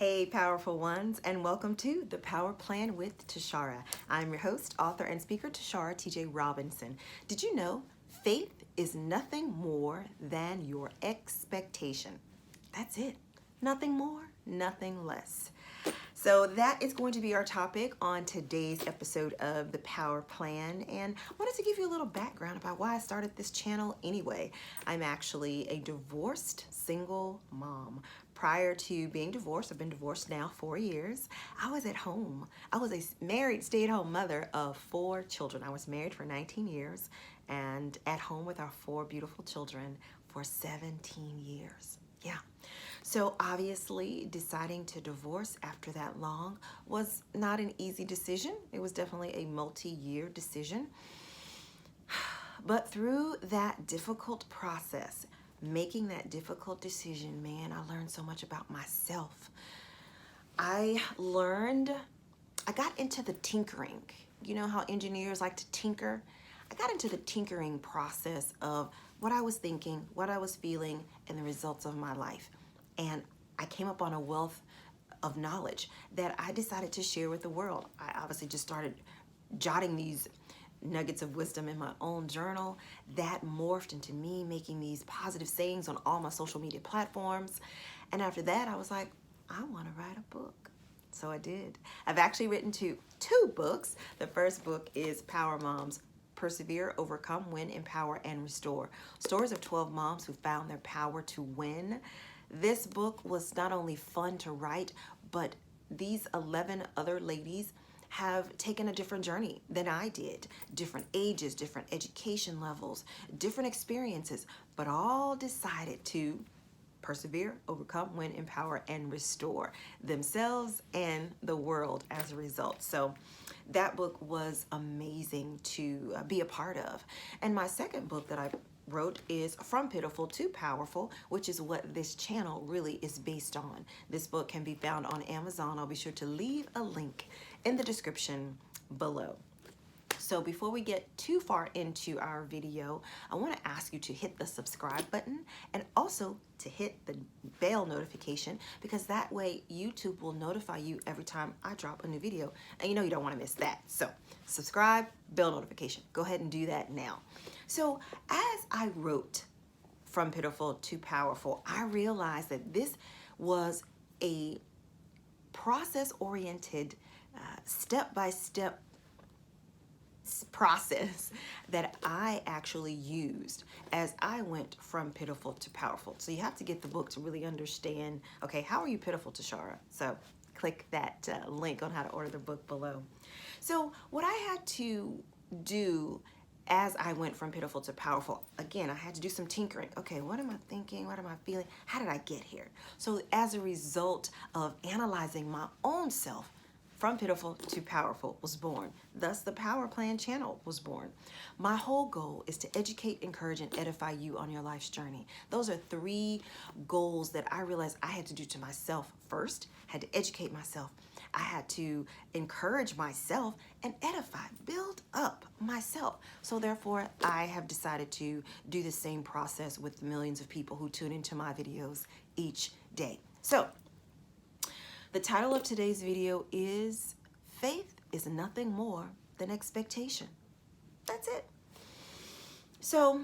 Hey, powerful ones, and welcome to The Power Plan with Tashara. I'm your host, author, and speaker, Tashara T.J. Robinson. Did you know faith is nothing more than your expectation? That's it. Nothing more, nothing less. So that is going to be our topic on today's episode of The Power Plan. And I wanted to give you a little background about why I started this channel anyway. I'm actually a divorced single mom. Prior to being divorced, I've been divorced now 4 years. I was at home. I was a married stay-at-home mother of 4 children. I was married for 19 years and at home with our 4 beautiful children for 17 years. Yeah. So obviously deciding to divorce after that long was not an easy decision. It was definitely a multi-year decision. But through that difficult process, making that difficult decision, man, I learned so much about myself. I got into the tinkering. You know how engineers like to tinker? I got into the tinkering process of what I was thinking, what I was feeling, and the results of my life. And I came up on a wealth of knowledge that I decided to share with the world. I obviously just started jotting these nuggets of wisdom in my own journal. That morphed into me making these positive sayings on all my social media platforms. And after that, I was like, I want to write a book. So I did. I've actually written two books. The first book is Power Moms: Persevere, Overcome, Win, Empower, and Restore. Stories of 12 moms who found their power to win. This book was not only fun to write, but these 11 other ladies have taken a different journey than I did. Different ages, different education levels, different experiences, but all decided to persevere, overcome, win, empower, and restore themselves and the world as a result. So that book was amazing to be a part of. And my second book that I wrote is From Pitiful to Powerful, which is what this channel really is based on. This book can be found on Amazon. I'll be sure to leave a link in the description below. So before we get too far into our video, I want to ask you to hit the subscribe button and also to hit the bell notification, because that way YouTube will notify you every time I drop a new video, and you know you don't want to miss that. So subscribe, bell notification. Go ahead and do that now. So as I wrote From Pitiful to Powerful, I realized that this was a process-oriented, step-by-step process that I actually used as I went from pitiful to powerful. So you have to get the book to really understand, okay, how are you pitiful, Tashara? So click that link on how to order the book below. So what I had to do as I went from pitiful to powerful, again, I had to do some tinkering. Okay, what am I thinking? What am I feeling? How did I get here? So as a result of analyzing my own self, From Pitiful to Powerful was born. Thus, the Power Plan channel was born. My whole goal is to educate, encourage, and edify you on your life's journey. Those are 3 goals that I realized I had to do to myself first. I had to educate myself. I had to encourage myself and edify, build up myself. So therefore, I have decided to do the same process with millions of people who tune into my videos each day. So the title of today's video is Faith is Nothing More Than Expectation. That's it. So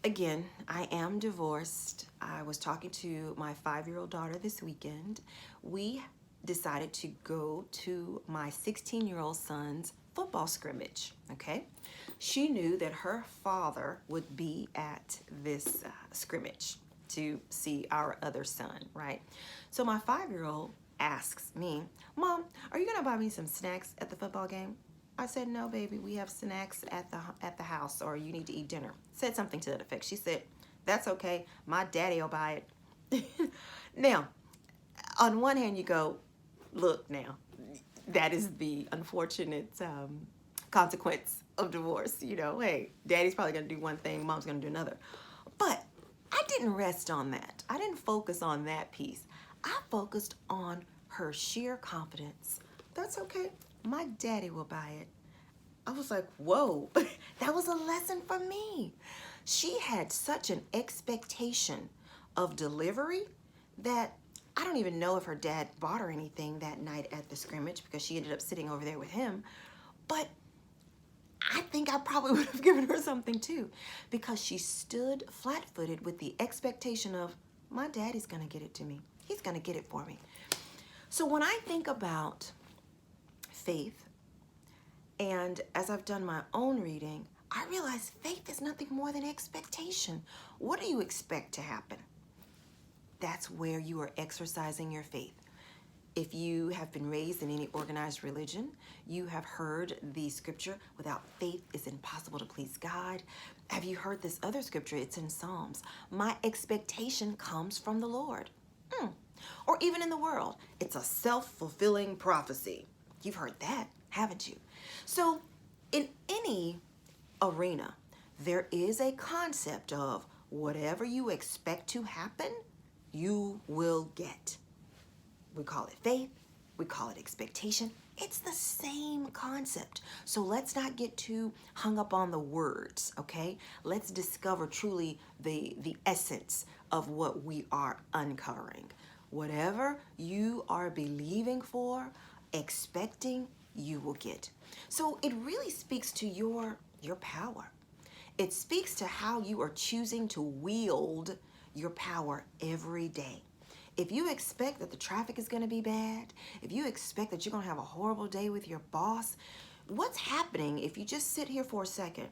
again, I am divorced. I was talking to my 5-year-old daughter this weekend. We decided to go to my 16-year-old son's football scrimmage, okay? She knew that her father would be at this scrimmage to see our other son, right? So my 5-year-old asks me, Mom, are you gonna buy me some snacks at the football game? I said, no, baby, we have snacks at the house, or you need to eat dinner. Said something to that effect. She said, that's okay, my daddy will buy it. Now, on one hand you go, look now, that is the unfortunate consequence of divorce. You know, hey, daddy's probably gonna do one thing, mom's gonna do another. But I didn't rest on that. I didn't focus on that piece. I focused on her sheer confidence. That's okay, my daddy will buy it. I was like, whoa, that was a lesson for me. She had such an expectation of delivery that I don't even know if her dad bought her anything that night at the scrimmage because she ended up sitting over there with him. But I think I probably would have given her something too, because she stood flat-footed with the expectation of, my daddy's going to get it to me. He's going to get it for me. So when I think about faith, and as I've done my own reading, I realize faith is nothing more than expectation. What do you expect to happen? That's where you are exercising your faith. If you have been raised in any organized religion, you have heard the scripture, without faith it's impossible to please God. Have you heard this other scripture? It's in Psalms. My expectation comes from the Lord. Or even in the world, it's a self-fulfilling prophecy. You've heard that, haven't you? So in any arena, there is a concept of whatever you expect to happen, you will get. We call it faith, we call it expectation. It's the same concept. So let's not get too hung up on the words, okay? Let's discover truly the essence of what we are uncovering. Whatever you are believing for, expecting, you will get. So it really speaks to your power. It speaks to how you are choosing to wield your power every day. If you expect that the traffic is going to be bad, if you expect that you're going to have a horrible day with your boss, what's happening if you just sit here for a second?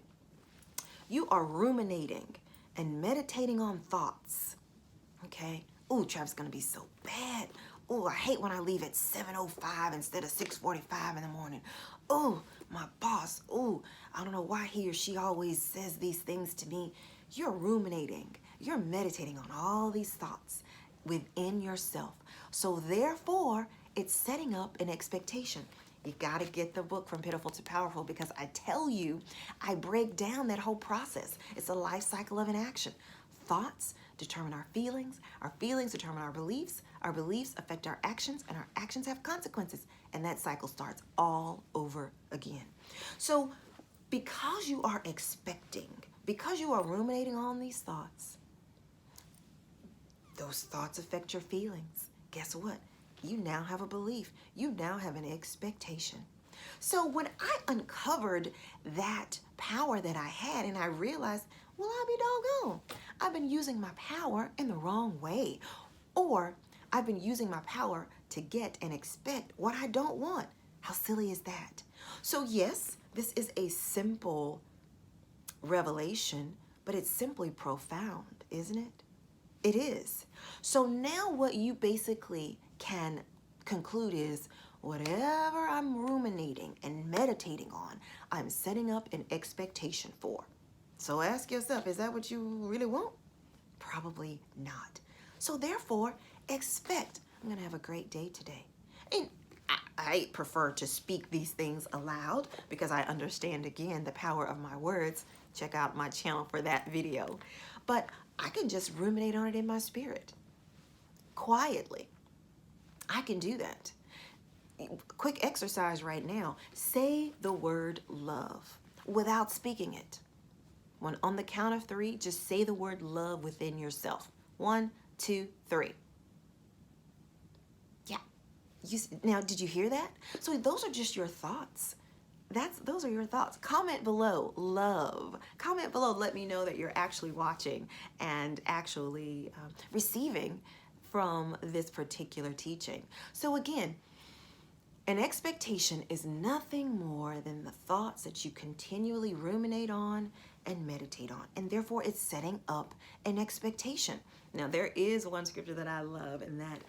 You are ruminating and meditating on thoughts, okay? Oh, traffic's going to be so bad. Oh, I hate when I leave at 7:05 instead of 6:45 in the morning. Oh, my boss. Oh, I don't know why he or she always says these things to me. You're ruminating. You're meditating on all these thoughts within yourself. So therefore, it's setting up an expectation. You got to get the book From Pitiful to Powerful, because I tell you, I break down that whole process. It's a life cycle of an action. Thoughts determine our feelings determine our beliefs affect our actions, and our actions have consequences, and that cycle starts all over again. So because you are expecting, because you are ruminating on these thoughts, those thoughts affect your feelings. Guess what? You now have a belief. You now have an expectation. So when I uncovered that power that I had, and I realized, well, I'll be doggone, I've been using my power in the wrong way. Or I've been using my power to get and expect what I don't want. How silly is that? So yes, this is a simple revelation, but it's simply profound, isn't it? It is. So now what you basically can conclude is, whatever I'm ruminating and meditating on, I'm setting up an expectation for. So ask yourself, is that what you really want? Probably not. So therefore, expect, I'm going to have a great day today. And I prefer to speak these things aloud because I understand, again, the power of my words. Check out my channel for that video. But I can just ruminate on it in my spirit, quietly. I can do that. Quick exercise right now. Say the word love without speaking it. When on the count of 3, just say the word love within yourself. 1, 2, 3. Yeah. Now, did you hear that? So those are just your thoughts. Those are your thoughts. Comment below, love. Comment below, let me know that you're actually watching and actually receiving from this particular teaching. So again, an expectation is nothing more than the thoughts that you continually ruminate on and meditate on, and therefore it's setting up an expectation. Now, there is one scripture that I love, and that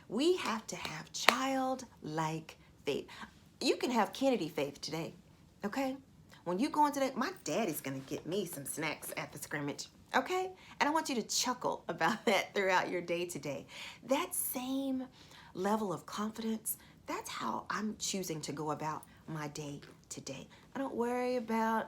we have to have childlike faith. You can have Kennedy faith today, okay? When you go into that, my daddy's gonna get me some snacks at the scrimmage, okay? And I want you to chuckle about that throughout your day today. That same level of confidence, that's how I'm choosing to go about my day today. I don't worry about,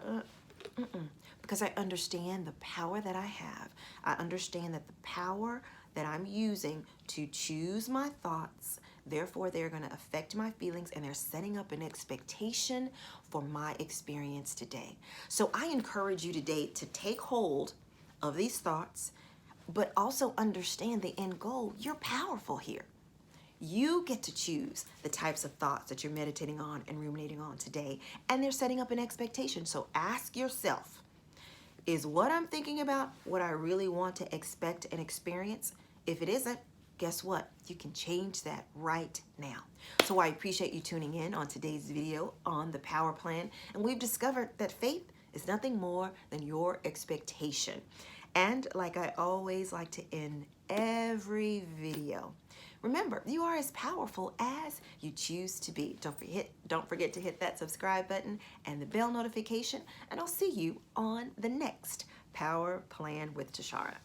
because I understand the power that I have. I understand that the power that I'm using to choose my thoughts, therefore they're going to affect my feelings, and they're setting up an expectation for my experience today. So I encourage you today to take hold of these thoughts, but also understand the end goal. You're powerful here. You get to choose the types of thoughts that you're meditating on and ruminating on today, and they're setting up an expectation. So ask yourself, is what I'm thinking about what I really want to expect and experience? If it isn't, guess what? You can change that right now. So I appreciate you tuning in on today's video on the power plan. And we've discovered that faith is nothing more than your expectation. And like I always like to end every video, remember, you are as powerful as you choose to be. Don't forget to hit that subscribe button and the bell notification, and I'll see you on the next Power Plan with Tashara.